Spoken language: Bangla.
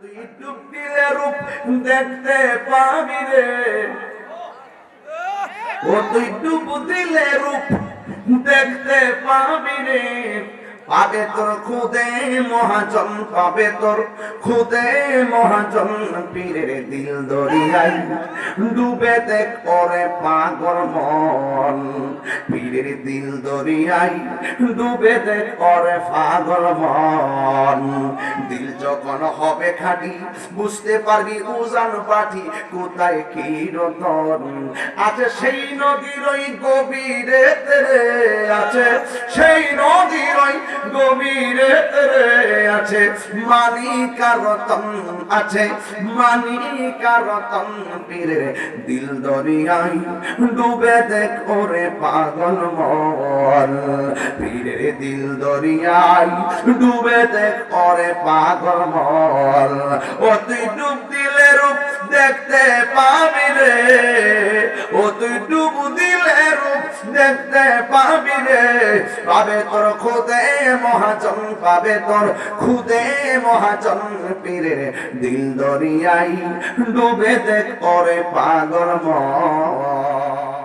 তুই ডুব দিলে রূপ দেখতে পাবি রে, ও তুই ডুব দিলে রূপ দেখতে পাবি রে, পাবে তোর খুদে মহাজন, পাবে তোর খুদে মহাজন, পীরের দিল দরিয়ায় ডুবে দেখ ওরে পাগল মন, পীরের দিল দরিয়ায় ডুবে দেখ ওরে পাগল মন। দিল যখন হবে খাঁটি বুঝতে পারবি উজান পাঠি কোথায় কি রতন আছে, সেই নদীর ওই গভীরে তেরে আছে, সেই নদীর ওই গভীরে তেরে আছে মানিকার রতন, আছে মানিকার রতন, পীরের দিল দরিয়ায় ডুবে দেখ ওরে পাগল মন, পীরের দিল দরিয়ায় ডুবে দেখ ওরে পাগল মন। ও তুই ডুব দিলে রূপ দেখতে পাবি রে, ও তুই ডুব দিলে রূপ দেখতে পাবি রে, পাবে তোর খুদে মহাজন, পাবে তোর খুদে মহাজন, পীরের দিল দরিয়ায় ডুবে দেখ ওরে পাগল মন।